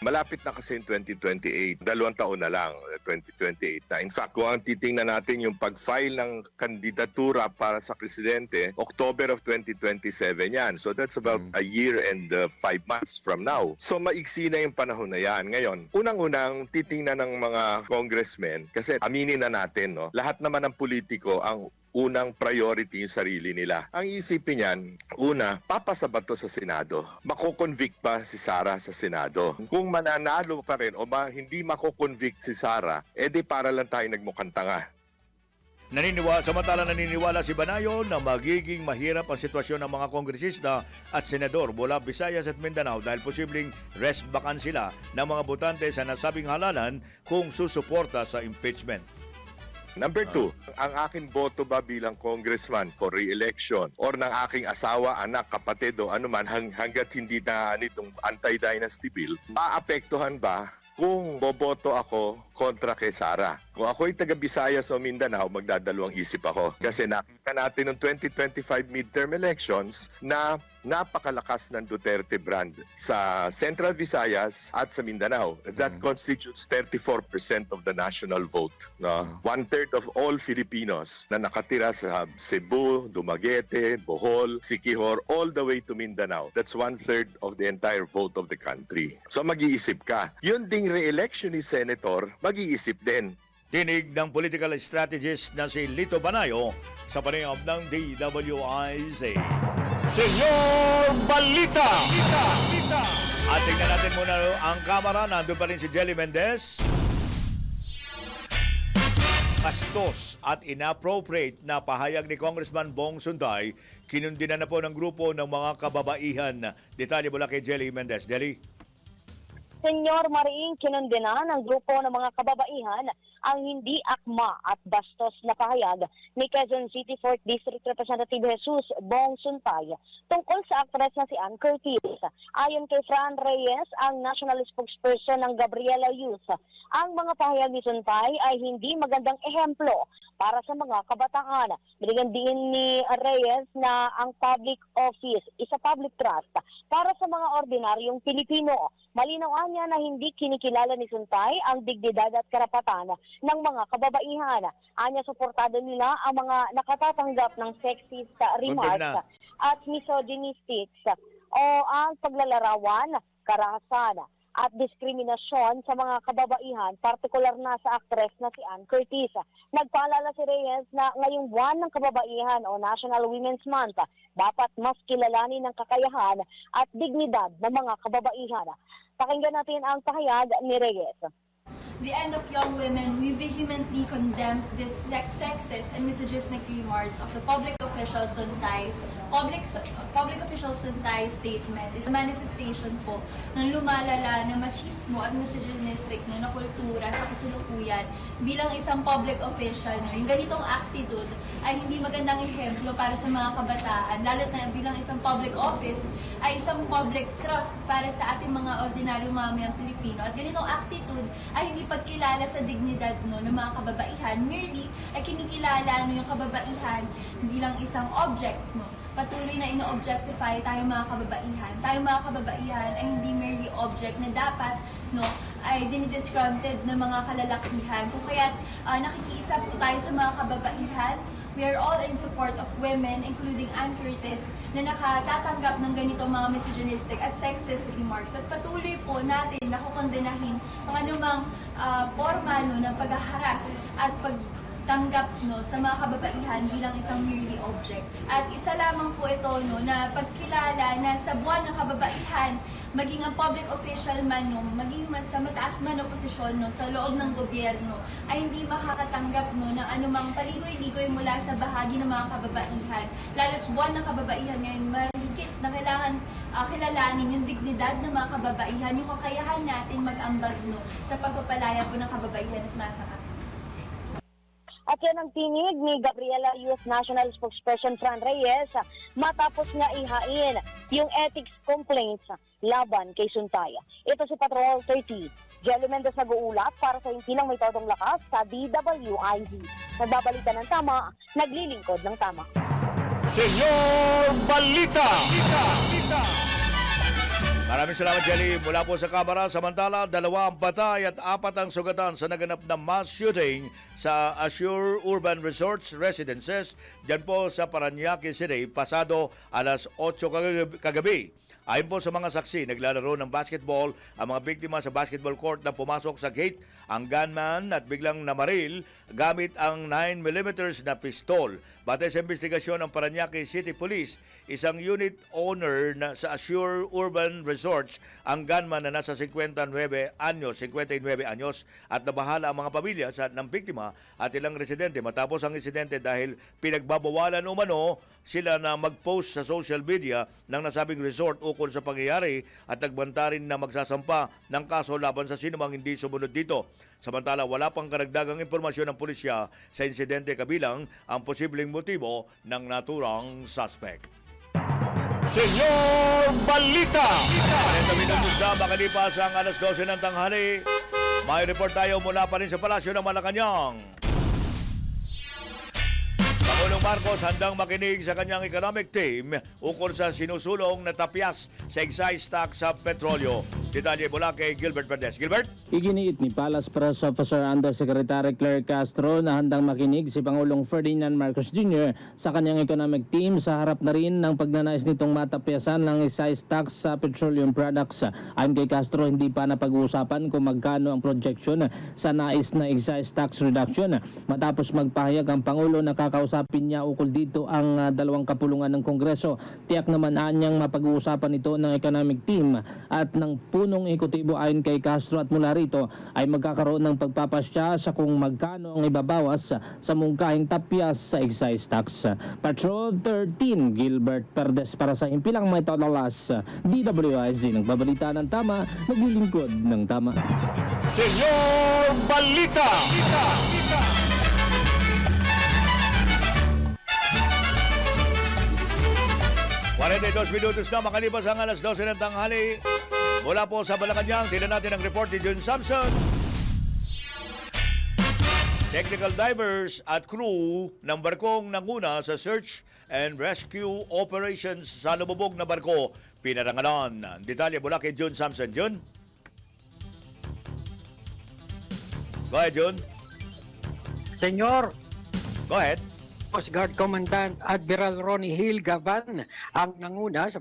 Malapit na kasi yung 2028. 2 taon na lang, 2028 na. In fact, kung ang titingnan natin yung pag-file ng kandidatura para sa presidente, October of 2027 yan. So that's about a year and 5 months from now. So maiksi na yung panahon na yan. Ngayon, unang-unang titingnan ng mga congressmen, kasi aminin na natin, no, lahat naman ng politiko ang unang priority yung sarili nila. Ang isipin niyan, una, papasa ba to sa Senado? Mako-convict ba si Sara sa Senado? Kung mananalo pa rin o hindi mako-convict si Sara, edi para lang tayo nagmukhang tanga. Samantala naniniwala si Banayo na magiging mahirap ang sitwasyon ng mga kongresista at senador mula Visayas at Mindanao dahil posibleng rest vacant sila ng mga botante sa nasabing halalan kung susuporta sa impeachment. Number 2, ang aking boto ba bilang congressman for re-election or ng aking asawa, anak, kapatid o anuman hanggat hindi na nitong anti-dynasty bill, maapektuhan ba kung boboto ako kontra kay Sara? Kung ako'y taga Visayas o Mindanao, magdadalawang isip ako. Kasi nakita natin noong 2025 midterm elections na napakalakas ng Duterte brand sa Central Visayas at sa Mindanao. That constitutes 34% of the national vote. No? 1/3 of all Filipinos na nakatira sa Cebu, Dumaguete, Bohol, Siquijor, all the way to Mindanao. That's 1/3 of the entire vote of the country. So mag-iisip ka. Yun ding re-election ni Senator, mag-iisip din. Tinig ng political strategist na si Lito Banayo sa panayam ng DWIZ. Senyor Balita! At tingnan natin muna ang kamera. Nandun pa rin si Jelly Mendez. Bastos at inappropriate na pahayag ni Congressman Bong Sunday, kinundinan na po ng grupo ng mga kababaihan. Detalye mula kay Jelly Mendez. Jelly? Senyor Mariing, kinundina ng grupo ng mga kababaihan ang hindi akma at bastos na pahayag ni Quezon City 4th District Representative Jesus Bong Suntay tungkol sa aktres na si Ann Curtis. Ayon kay Fran Reyes, ang national spokesperson ng Gabriela Youth, ang mga pahayag ni Suntay ay hindi magandang ehemplo para sa mga kabataan. Binigyan din ni Reyes na ang public office isa public trust para sa mga ordinaryong Pilipino. Malinaw niya na hindi kinikilala ni Suntay ang dignidad at karapatan ng mga kababaihan. Anya, suportado nila ang mga nakatatanggap ng sexist remarks at misogynistic o ang paglalarawan, karahasan at diskriminasyon sa mga kababaihan, partikular na sa aktres na si Ann Curtis. Nagpaalala si Reyes na ngayong buwan ng kababaihan o National Women's Month, dapat mas kilalanin ang kakayahan at dignidad ng mga kababaihan. Pakinggan natin ang pahayag ni Reyes. The end of young women, we vehemently condemns this sexist and misogynistic remarks of the public official Suntay. Public official Suntay statement is a manifestation po ng lumalala na machismo at misogynistic na kultura sa kasalukuyan bilang isang public official. Yung ganitong attitude ay hindi magandang ehemplo para sa mga kabataan, lalo't na bilang isang public office ay isang public trust para sa ating mga ordinaryong mamayang Pilipino. At ganitong attitude ay hindi pagkilala sa dignidad ng mga kababaihan, merely ay kinikilala yung kababaihan bilang isang object. Patuloy na ino-objectify tayo mga kababaihan. Tayo mga kababaihan ay hindi merely object na dapat ay dinidisgrunted ng mga kalalakihan. Kung kaya't nakikiisa po tayo sa mga kababaihan, we are all in support of women, including Ann Curtis, na nakatatanggap ng ganitong mga misogynistic at sexist remarks. At patuloy po natin na kukondenahin ang anumang forma ng paghaharas at tanggap sa mga kababaihan bilang isang merely object. At isa lamang po ito na pagkilala na sa buwan ng kababaihan, maging ang public official man maging sa mataas man o posisyon sa loob ng gobyerno, ay hindi makakatanggap ng anumang paligoy-ligoy mula sa bahagi ng mga kababaihan. Lalo't buwan ng kababaihan ngayon, mahigit na kailangan kilalanin yung dignidad ng mga kababaihan, yung kakayahan natin mag-ambag sa pagpapalaya po ng kababaihan at masaka. At yan ang tinig ni Gabriela Youth National Spokesperson Fran Reyes matapos nga ihain yung ethics complaints laban kay Suntaya. Ito si Patrol 30. Jelly Mendez nag-uulat para sa Himpilang May Todong Lakas sa DWIZ. Nagbabalita ng tama, naglilingkod ng tama. Senyor Balita! Maraming salamat, Jelly. Mula po sa Kamara, samantala, 2 ang patay at 4 ang sugatan sa naganap na mass shooting sa Assure Urban Resorts Residences dyan po sa Parañaque City, pasado alas 8 kagabi. Ayon po sa mga saksi, naglalaro ng basketball ang mga biktima sa basketball court na pumasok sa gate ang gunman at biglang namaril gamit ang 9mm na pistol. Batay sa investigasyon ng Parañaque City Police, isang unit owner na sa Assure Urban Resorts, ang gunman na nasa 59 anyos at nabahala ang mga pamilya ng biktima at ilang residente matapos ang insidente dahil pinagbabawalan umano sila na mag-post sa social media ng nasabing resort ukol sa pangyayari at nagbanta rin na magsasampa ng kaso laban sa sinumang hindi sumunod dito. Samantala, wala pang karagdagang impormasyon ng pulisya sa insidente kabilang ang posibleng motibo ng naturang suspect. Senyor Balita! 40 minutos na makalipas ang alas 12 ng tanghali. May report tayo mula pa rin sa Palasyo ng Malacanang. Pangulong Marcos handang makinig sa kanyang economic team ukol sa sinusulong na tapyas sa excise tax sa petrolyo. Detalye mula kay Gilbert Verdes. Gilbert? Iginiit ni Palace Press Officer Undersecretary Claire Castro na handang makinig si Pangulong Ferdinand Marcos Jr. sa kanyang economic team sa harap na rin ng pagnanais nitong matapyasan ng excise tax sa petroleum products. Ayon kay Castro, hindi pa napag-uusapan kung magkano ang projection sa nais na excise tax reduction. Matapos magpahayag ang Pangulo na kakausapin niya ukol dito ang 2 kapulungan ng Kongreso. Tiyak naman anyang mapag-uusapan ito ng economic team at ng punong ekutibo. Ayon kay Castro, at mula rito ay magkakaroon ng pagpapasya sa kung magkano ang ibabawas sa mungkahing tapyas sa excise tax. Patrol 13, Gilbert Verdes para sa Himpilang May Todong Lakas, DWIZ. Nagbabalita ng tama, naglilingkod ng tama. Senyor Balita! 42 minutos na makalipas ang alas 12 ng tanghali. Mula po sa Malacanang, tingnan natin ang report ni Jun Samson. Technical divers at crew ng barkong nanguna sa search and rescue operations sa lumubog na barko pinarangalan. Detalye mula kay Jun Samson. Jun? Go ahead, Jun. Senyor, Go ahead. Coast Guard Commandant Admiral Ronnie Hill Gavan ang nanguna sa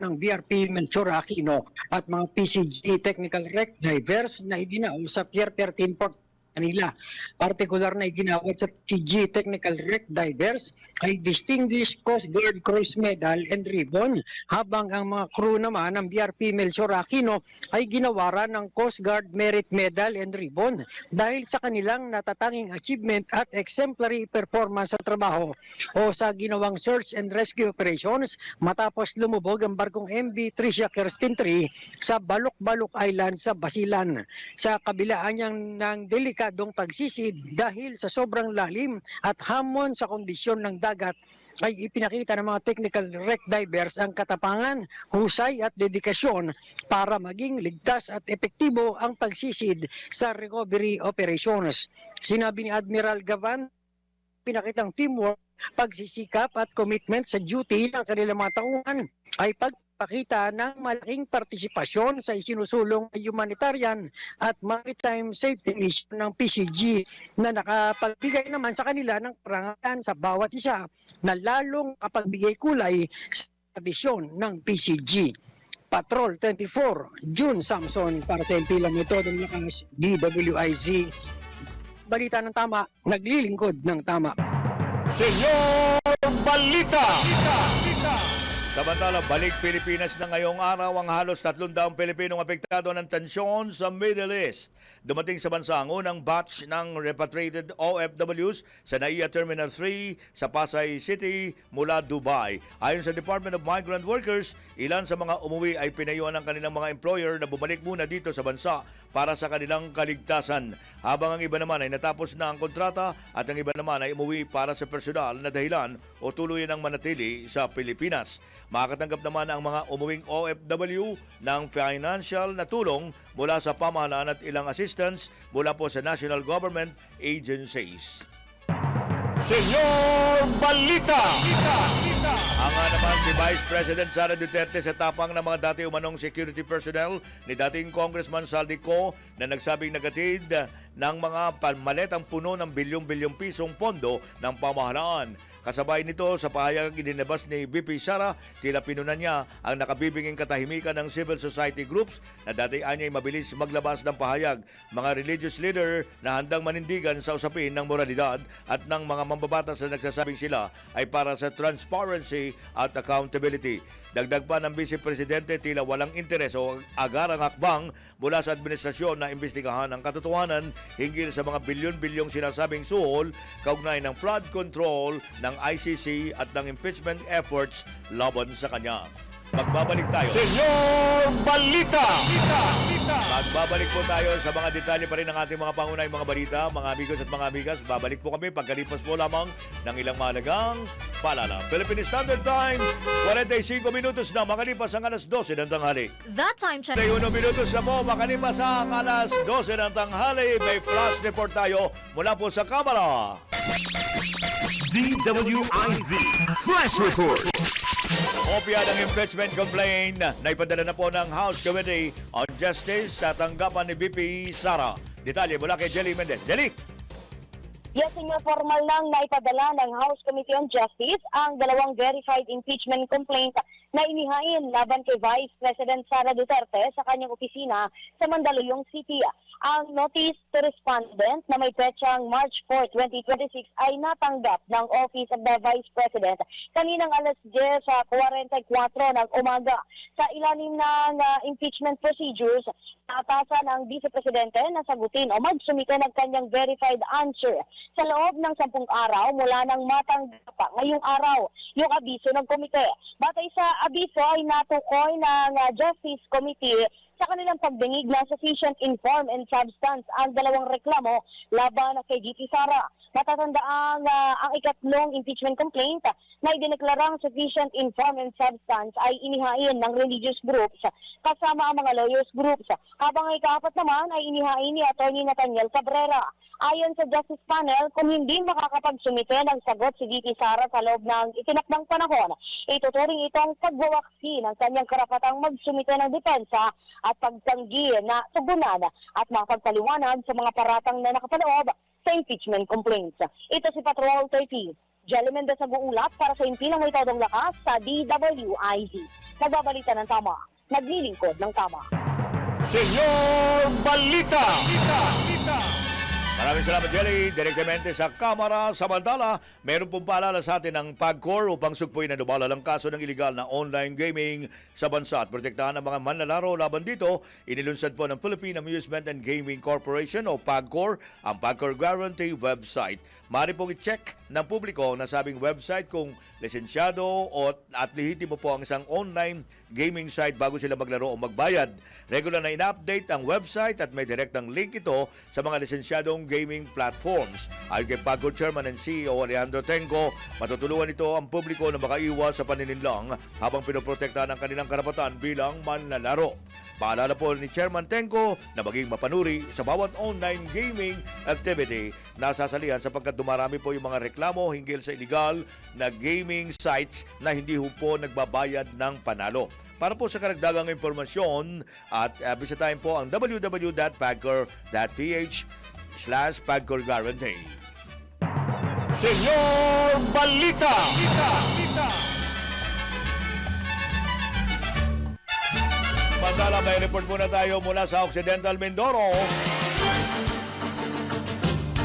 ng BRP Menchura Aquino at mga PCG Technical Wreck Divers na idinao sa Pier 13 Port Manila. Partikular na iginawad sa PCG Technical Wreck Divers ay Distinguished Coast Guard Cruise Medal and Ribbon, habang ang mga crew naman ng BRP Melchor Aquino ay ginawaran ng Coast Guard Merit Medal and Ribbon dahil sa kanilang natatanging achievement at exemplary performance sa trabaho o sa ginawang search and rescue operations matapos lumubog ang barkong MV Tricia Kerstin 3 sa Balok-Balok Island sa Basilan. Sa kabilaan niyang ng delikadong pagsisid dahil sa sobrang lalim at hamon sa kondisyon ng dagat, ay ipinakita ng mga technical wreck divers ang katapangan, husay at dedikasyon para maging ligtas at epektibo ang pagsisid sa recovery operations. Sinabi ni Admiral Gavan, pinakitang teamwork, pagsisikap at commitment sa duty ng kanilang mga tauhan ay pagpakita ng malaking partisipasyon sa isinusulong humanitarian at maritime safety mission ng PCG na nakapagbigay naman sa kanila ng parangalan sa bawat isa na lalong kapagbigay kulay sa tradisyon ng PCG. Patrol 24, June Samson para sa Himpilang May Todong Lakas, DWIZ. Balita ng Tama, naglilingkod ng tama. Senyor Balita! Samantala, balik Pilipinas na ngayong araw ang halos 300 Pilipinong apektado ng tensyon sa Middle East. Dumating sa bansa ang unang batch ng repatriated OFWs sa NAIA Terminal 3 sa Pasay City mula Dubai. Ayon sa Department of Migrant Workers, ilan sa mga umuwi ay pinayuhan ng kanilang mga employer na bumalik muna dito sa bansa para sa kanilang kaligtasan. Habang ang iba naman ay natapos na ang kontrata at ang iba naman ay umuwi para sa personal na dahilan o tuluyan ng manatili sa Pilipinas. Makakatanggap naman ang mga umuwing OFW ng financial na tulong mula sa pamahalaan at ilang assistance mula po sa national government agencies. Senyor Balita! Ang naman si Vice President Sara Duterte sa tapang ng mga dati umanong security personnel ni dating Congressman Saldico na nagsabing nagatid ng mga maletang puno ng bilyong-bilyong pisong pondo ng pamahalaan. Kasabay nito sa pahayag ininabas ni VP Sara, tila pinunan niya ang nakabibinging katahimikan ng civil society groups na dati anya'y mabilis maglabas ng pahayag, mga religious leader na handang manindigan sa usapin ng moralidad at ng mga mambabatas na nagsasabing sila ay para sa transparency at accountability. Dagdag pa ng Vice Presidente, tila walang interes o agarang hakbang mula sa administrasyon na imbestigahan ang katotohanan hinggil sa mga bilyon-bilyong sinasabing suhol kaugnay ng flood control ng ICC at ng impeachment efforts laban sa kanya. Magbabalik tayo. Senyor Balita! Magbabalik po tayo sa mga detalye pa rin ng ating mga pangunahing mga balita. Mga amigos at mga amigas, babalik po kami pagkalipas po lamang ng ilang mahalagang paalala. Philippine Standard Time, 45 minutos na makalipas ang alas 12 ng tanghali. That time check. 31 minutos na po makalipas ang alas 12 ng tanghali. May flash report tayo mula po sa kamera. DWIZ Flash Report. Kopya ng impeachment complaint na ipadala na po ng House Committee on Justice sa tanggapan ni VP Sara. Detalye mula kay Jelly Mendez. Jelly! Yes, senyor, formal nang naipadala ng House Committee on Justice ang dalawang verified impeachment complaint na inihain laban kay Vice President Sara Duterte sa kanyang opisina sa Mandaluyong City. Ang notice to respondent na may petsang March 4, 2026 ay natanggap ng Office of the Vice President kaninang alas 10:44 ng umaga. Sa ilalim ng impeachment procedures, atasan ang Vice Presidente na sagutin o magsumite ng kanyang verified answer sa loob ng 10 araw mula nang matanggap ngayong araw yung abiso ng komite. Batay sa abiso ay natukoy ng Justice Committee sa kanilang pagdinig na sufficient in form and substance ang dalawang reklamo laban kay VP Sara. Matatandaang ang ikatlong impeachment complaint na idineklarang sufficient in form and substance ay inihain ng religious groups kasama ang mga lawyers groups. Habang ang ikaapat naman ay inihain ni Atty. Nathaniel Cabrera. Ayon sa Justice Panel, kung hindi makakapagsumite ng sagot si VP Sara sa loob ng itinakdang panahon, ituturing itong pagwawaksi ng kanyang karapatang magsumite ng depensa at pagtanggi na tugunan at makapagpaliwanag sa mga paratang na nakapaloob sa impeachment complaints. Ito si Patrol 30. Jelly Mendez nag-uulat para sa impilang may todong lakas sa DWIZ. Nagbabalita ng tama, naglilingkod ng tama. Senyor Balita! Maraming salamat, Jelly. Direktamente sa Kamara. Samantala, meron pong paalala sa atin ng PAGCOR upang sugpuin na dumala lang kaso ng illegal na online gaming sa bansa at protektahan ang mga manlalaro laban dito. Inilunsad po ng Philippine Amusement and Gaming Corporation o PAGCOR ang PAGCOR Guarantee website. Maaari pong i-check ng publiko na sabing website kung lisensyado at lehitimo po ang isang online gaming site bago sila maglaro o magbayad. Regular na in-update ang website at may direktang link ito sa mga lisensyadong gaming platforms. Ayon kay PAGCOR Chairman and CEO Alejandro Tenco, matutulungan ito ang publiko na makaiwas sa panininlang habang pinoprotektahan ang kanilang karapatan bilang manlalaro. Paalala po ni Chairman Tenco na maging mapanuri sa bawat online gaming activity na sasalihan sapagkat dumarami po yung mga reklamo hinggil sa illegal na gaming sites na hindi po nagbabayad ng panalo. Para po sa karagdagang impormasyon at bisitahin po ang www.pagcor.ph/PAGCOR Guarantee. Senyor Balita! Samantala, may report muna tayo mula sa Occidental Mindoro.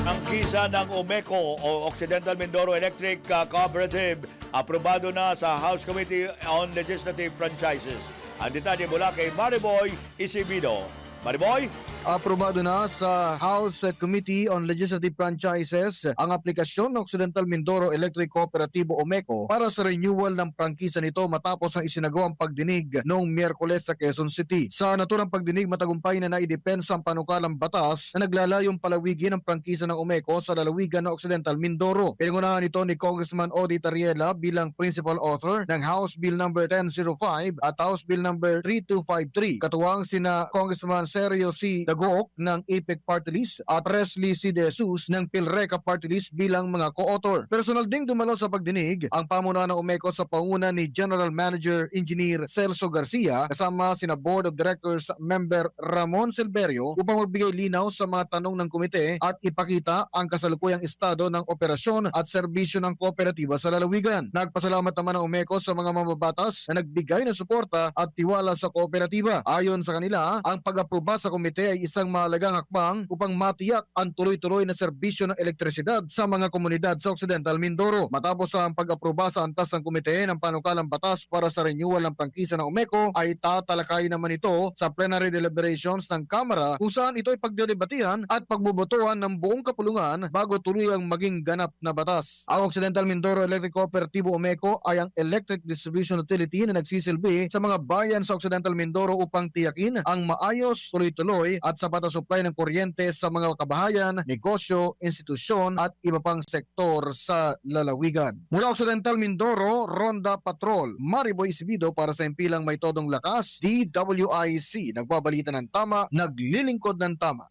Prangkisa ng Umeco o Occidental Mindoro Electric Cooperative aprobado na sa House Committee on Legislative Franchises. Ang detalye mula kay Mariboy Isibido. Mariboy? Aprobado na sa House Committee on Legislative Franchises ang aplikasyon ng Occidental Mindoro Electric Cooperativo Umeco para sa renewal ng prangkisa nito matapos ang isinagawang pagdinig noong Miyerkules sa Quezon City. Sa naturang pagdinig, matagumpay na naidepensa ang panukalang batas na naglalayong palawigin ang prangkisa ng Umeco sa lalawigan ng Occidental Mindoro. Pinangunahan ito ni Congressman Odi Tariela bilang principal author ng House Bill No. 1005 at House Bill No. 3253. Katuwang sina Congressman Sergio C. Dagook ng APEC Party List at Presley C. De Jesus ng PhilReca Party List bilang mga co-author. Personal ding dumalo sa pagdinig ang pamunuan ng Umeco sa panguna ni General Manager Engineer Celso Garcia kasama sina Board of Directors member Ramon Silverio upang magbigay linaw sa mga tanong ng komite at ipakita ang kasalukuyang estado ng operasyon at serbisyo ng kooperatiba sa lalawigan. Nagpasalamat naman ang Umeco sa mga mambabatas na nagbigay ng suporta at tiwala sa kooperatiba. Ayon sa kanila, ang pag-aproba sa komite ay isang mahalagang hakbang upang matiyak ang tuloy-tuloy na serbisyo ng elektrisidad sa mga komunidad sa Occidental Mindoro. Matapos ang pag-aproba sa antas ng komite ng panukalang batas para sa renewal ng prangkisa ng Umeco, ay tatalakay naman ito sa plenary deliberations ng Kamara kung saan ito ay pagdedebatihan at pagbobotohan ng buong kapulungan bago tuluyang maging ganap na batas. Ang Occidental Mindoro Electric Cooperativo Umeco ay ang electric distribution utility na nagsisilbi sa mga bayan sa Occidental Mindoro upang tiyakin ang maayos, tuloy-tuloy at sapat na supply ng kuryente sa mga kabahayan, negosyo, institusyon at iba pang sektor sa lalawigan. Mula Occidental Mindoro, Ronda Patrol, Mariboy Isibido para sa impilang may todong lakas, DWIC, nagbabalita ng tama, naglilingkod ng tama.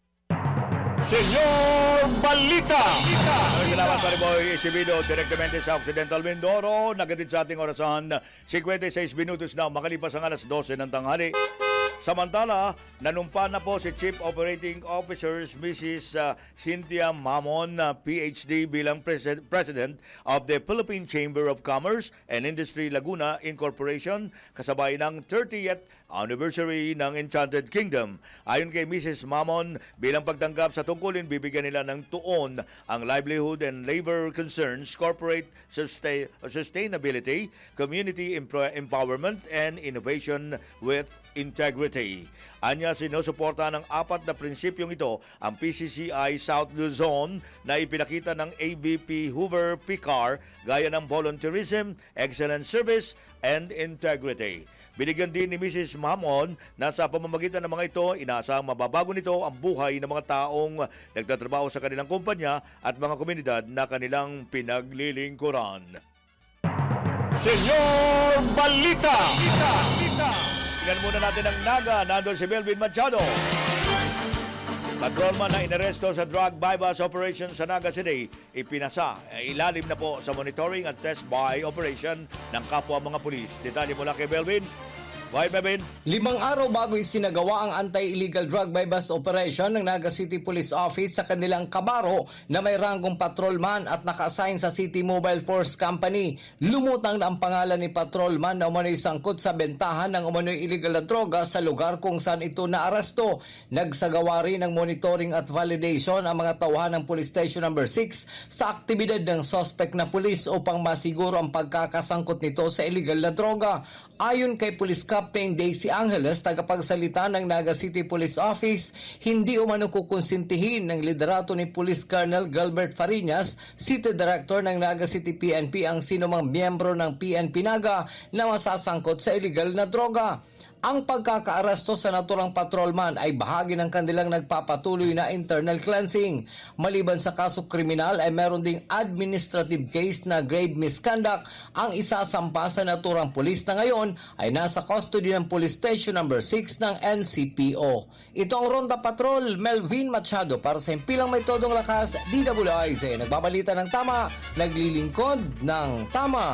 Senyor Balita! Salamat Mariboy Isibido, direktamente sa Occidental Mindoro. Nagatid sa ating orasan, 56 minutos na makalipas ang alas 12 ng tanghali. Samantala, nanumpa na po si Chief Operating Officers Mrs. Cynthia Mamon, PhD bilang President of the Philippine Chamber of Commerce and Industry Laguna Incorporation kasabay ng 30th anniversary ng Enchanted Kingdom. Ayon kay Mrs. Mamon, bilang pagtanggap sa tungkulin, bibigyan nila ng tuon ang livelihood and labor concerns, corporate sustainability, community empowerment, and innovation with integrity. Anya, sinusuporta ng 4 na prinsipyong ito ang PCCI South Luzon na ipinakita ng AVP Hoover Picar gaya ng volunteerism, excellent service, and integrity. Binigyan din ni Mrs. Mamon na sa pamamagitan ng mga ito, inaasahang mababago nito ang buhay ng mga taong nagtatrabaho sa kanilang kumpanya at mga komunidad na kanilang pinaglilingkuran. Senyor Balita! Tingnan muna natin ang Naga. Nandun si Melvin Machado. Patrolman na inaresto sa drug bypass operation sa Naga City, ipinasa. Ilalim na po sa monitoring at test buy operation ng kapwa mga pulis. Detalye mula kay Melvin. Bye, Melvin. 5 araw bago isinagawa ang anti-illegal drug bypass operation ng Naga City Police Office sa kanilang kabaro na may ranggong patrolman at naka-assign sa City Mobile Force Company. Lumutang na ang pangalan ni patrolman na umano'y sangkot sa bentahan ng umano'y illegal na droga sa lugar kung saan ito naaresto. Nagsagawa rin ng monitoring at validation ang mga tauhan ng Police Station No. 6 sa aktibidad ng suspect na pulis upang masiguro ang pagkakasangkot nito sa illegal na droga. Ayon kay Police Captain Daisy Angeles, tagapagsalita ng Naga City Police Office, hindi umano kukonsintihin ng liderato ni Police Colonel Gilbert Fariñas, City Director ng Naga City PNP, ang sinumang miyembro ng PNP Naga na masasangkot sa illegal na droga. Ang pagkakaaresto sa naturang patrolman ay bahagi ng kanilang nagpapatuloy na internal cleansing. Maliban sa kaso kriminal ay meron ding administrative case na grave misconduct ang isasampa sa naturang pulis na ngayon ay nasa custody ng Police Station No. 6 ng NCPO. Ito ang Ronda Patrol, Melvin Machado para sa impilang may todong lakas, DWIZ. Nagbabalita ng tama, naglilingkod ng tama.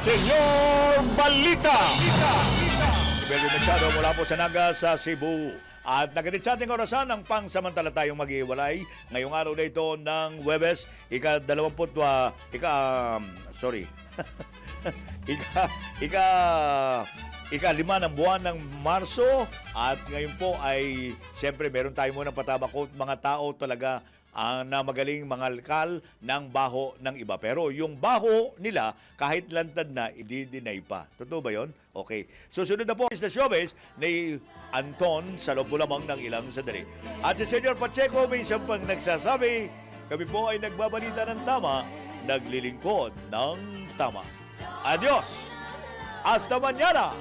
Senyor Balita! Melvin Machado mula po sa Naga sa Cebu. At nagatid sa ating orasan ang pangsamantala tayong mag-iwalay ngayong araw na ito ng Huwebes, ika-5 ng buwan ng Marso. At ngayon po ay siyempre meron tayo munang patabakot, mga tao talaga na magaling mangalkal ng baho ng iba. Pero yung baho nila, kahit lantad na, i-deny pa. Totoo ba yon? Okay. Susunod na po is the showbiz ni Anton sa loob po lamang ng ilang sandali. At si Senyor Pacheco may isang pang nagsasabi, kami po ay nagbabalita ng tama, naglilingkod ng tama. Adios! Hasta mañana!